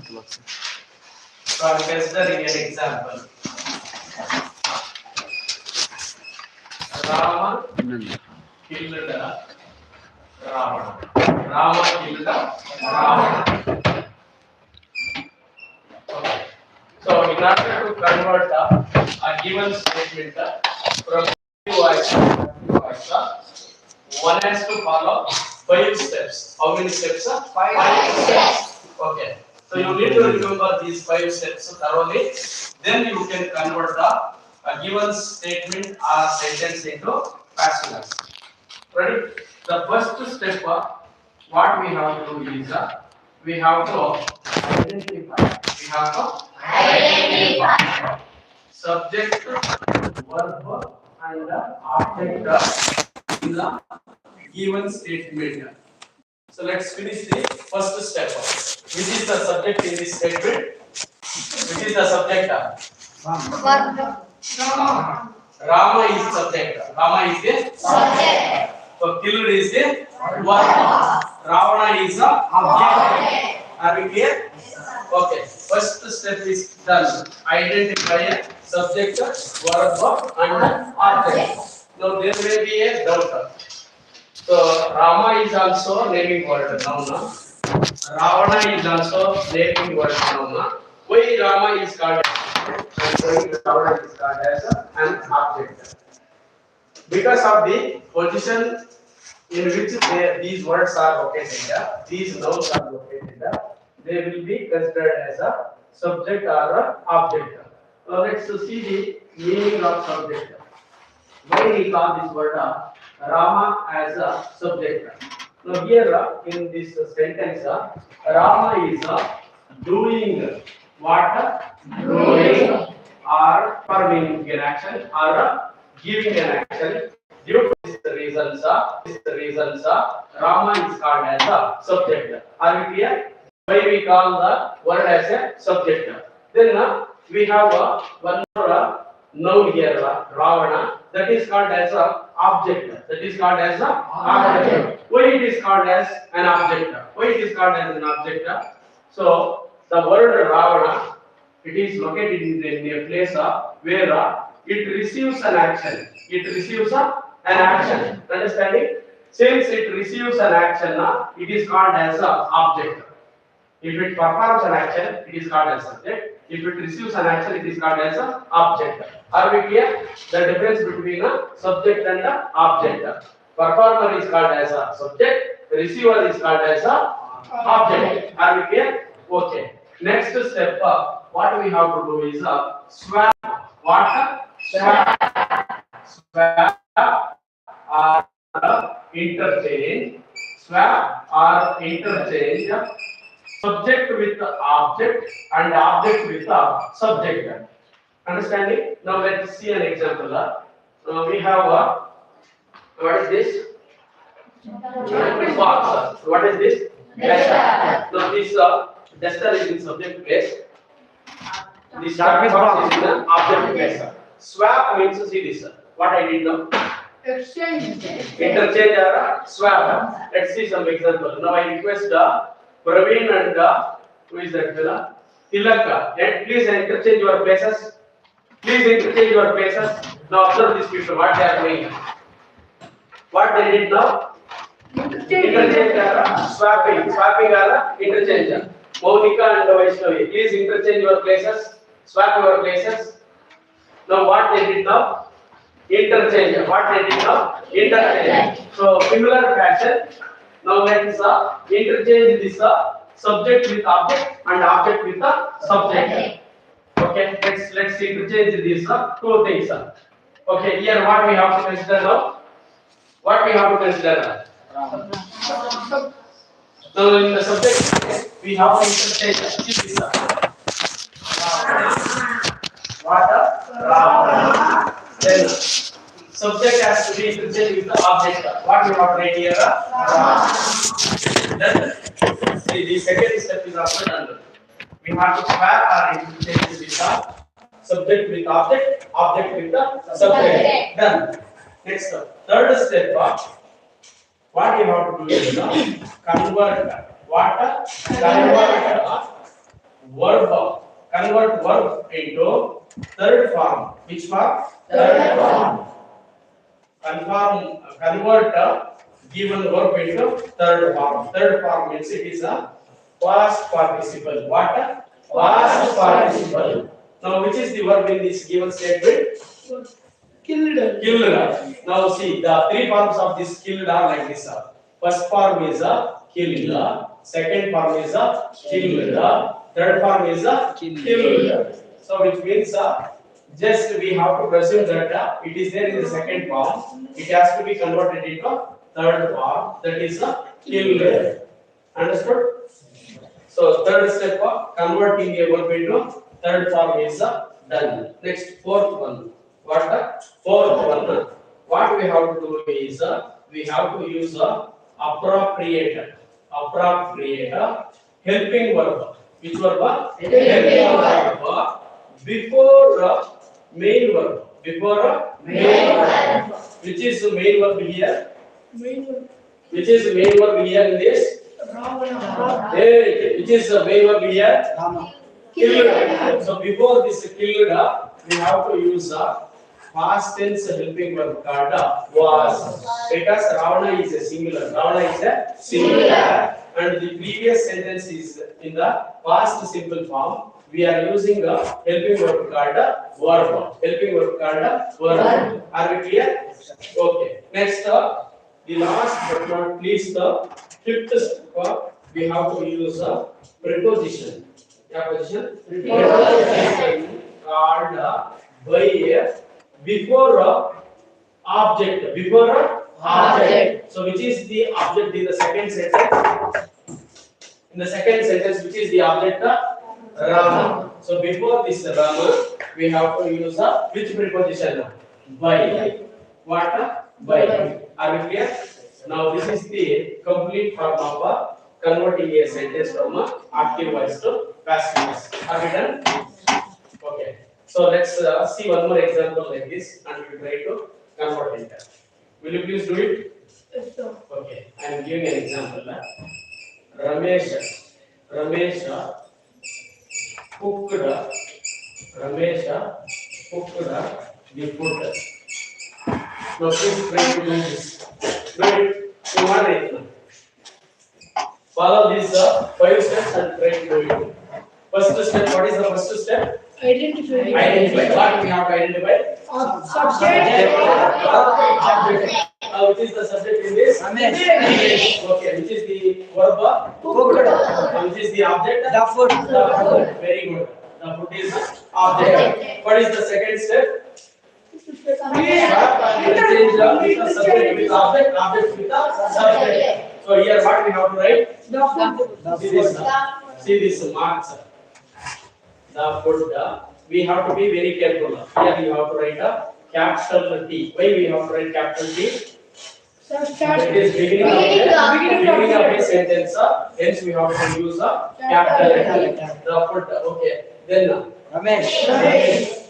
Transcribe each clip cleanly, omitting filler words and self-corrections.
So I'm considering an example. Rama killed Ravana. Rama killed Ravana. Okay. So in order to convert a given statement from one has to follow 5 steps. How many steps? 5 steps. Okay. So you need to remember these 5 steps thoroughly. Then you can convert a given statement or sentence into passages. Ready? The first step, what we have to do is we have to identify. We have to identify subject, verb, and object in the given statement. So let's finish the first step. Which is the subject in this statement? Which is the subject? Rama is subject. Rama is the subject. So killed is the verb. Ravana is the object. Are we clear? Okay. First step is done. Identify a subject, verb, and object. Now there may be a doubt. So Rama is also naming word noun. Ravana is also naming word noun. Why Rama is called and why Ravana is called as an object? Because of the position in which these words are located, these nouns are located, they will be considered as a subject or a object. Now let's see the meaning of subject. Why we call this word Rama as a subject? Now here in this sentence, Rama is doing what? Doing or performing an action or giving an action. Due to these reasons, Rama is called as a subject. Are we clear? Why we call the word as a subject? Then we have one more noun here, Ravana. That is called as a object. That is called as a object. Why it is called as an object? Why it is called as an object? So the word Ravana, it is located in a place where it receives an action. It receives an action. Understanding? Since it receives an action, it is called as an object. If it performs an action, it is called as subject. If it receives an action, it is called as an object. Are we clear? The difference between a subject and an object. Performer is called as a subject. Receiver is called as an object. Are we clear? Okay. Next step, what we have to do is swap. What? Swap. Swap or interchange. Swap or interchange. Subject with the object and object with the subject. Understanding? Now let's see an example. We have what is this? Box. What is this? Duster. Now this duster is in subject place. This box is in the object place. Swap means see this. What I did now? Exchange. Interchange or swap. Let's see some example. Now I request Praveen and who is that fella? Tilaka. Please interchange your places. Please interchange your places. Now observe these people. What they are doing? What they did now? Interchange or swapping. Swapping or interchange. Monika and Vaishnavi. Please interchange your places. Swap your places. Now what they did now? Interchange. What they did now? Interchange. So similar fashion. Now let's interchange this subject with object and object with the subject. Okay, let's interchange these two things. Okay, here what we have to consider now? What we have to consider? So in the subject we have to interchange this. What? Then subject has to be interchanged with the object. What we have to write here? Then see the second step is also done. We have to swap or interchange with the subject with object, object with the subject. Done. Next step. Third step. What you have to do is convert. What? Convert verb, convert verb into third form. Which form? Third form. Convert given verb into third form. Third form means it is a past participle. What? Past participle. Now, which is the verb in this given statement? Killed. Killed. Now, see the three forms of this killed are like this. First form is a killed. Second form is a killed. Third form is a killed. So, which means just we have to presume that it is there in the second form. It has to be converted into third form. That is a killed. Understood? So, third step of converting a verb into third form is done. Next, fourth one. What the fourth one? What we have to do is we have to use appropriate helping verb. Which verb? Helping verb before main verb. Before main verb. Which is the main verb here? Which is the main verb here in this? Which is the main verb here? Killed. So before this killed, we have to use past tense helping verb called was, because Ravana is a singular. Ravana is a singular, and the previous sentence is in the past simple form. We are using a helping verb called verb. Helping verb called verb. Are we clear? Okay. Next, the last but not least, the fifth step, we have to use a preposition. Preposition called by before object. Before object. So, which is the object in the second sentence? In the second sentence, which is the object? Rama. So, before this Rama, we have to use which preposition? By. What? By. Are we clear? Now, this is the complete form of converting a sentence from active voice to passive voice. Are we done? Okay. So let's see one more example like this, and we will try to convert it. Will you please do it? Yes, sir. Okay. I am giving an example. Ramesh cooked the food. Now please try to do this. Do it. You want it. Follow these 5 steps and try to do it. First step. What is the first step? Identify. What we have to identify? Subject. Which is the subject in this? Okay. Which is the verb? Cooked. Which is the object? The food. Very good. The food is the object. What is the second step? Change the subject with object. Object with the subject. So here what we have to write? The food. See this marks. The food. We have to be very careful. Here we have to write a capital T. Why we have to write capital T? It is beginning of a sentence. Hence we have to use a capital T. The food. Okay. Then Ramesh.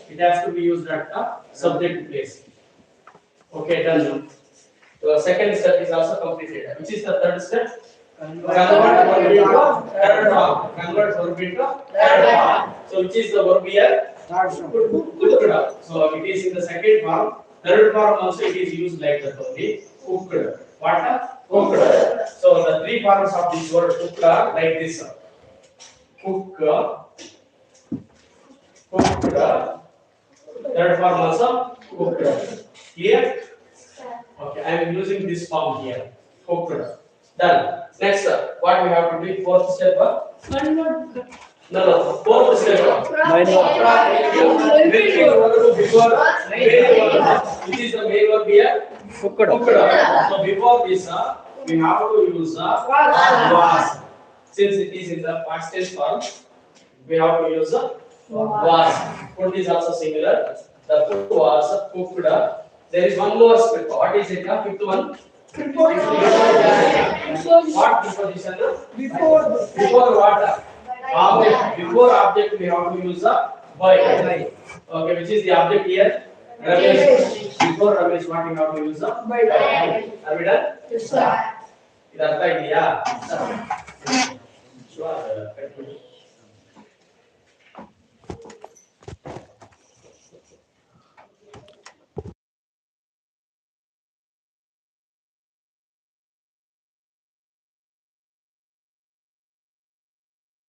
It has to be used at the subject place. Okay, done. The second step is also completed. Which is the third step? Convert verb into third form. Convert verb into third form. So which is the verb here? Third form. So it is in the second form. Third form also it is used like that only. Cooked. What? Cooked. So the three forms of this word cooked are like this. Cook. Cooked. Third form also cooked. Clear? Okay, I am using this form here. Cooked. Done. Next, what we have to do? Fourth step. No. Fourth step. Which is the main verb here? Cooked. So before this, we have to use was. Since it is in the past tense form, we have to use was. Food is also singular. The food was cooked. There is one more step. What is it? Fifth one. What preposition? Before what? Object. Before object we have to use by. Okay, which is the object here? Ramesh. Before Ramesh, what we have to use by. Are we done? Yes, sir. Is that idea? Sure.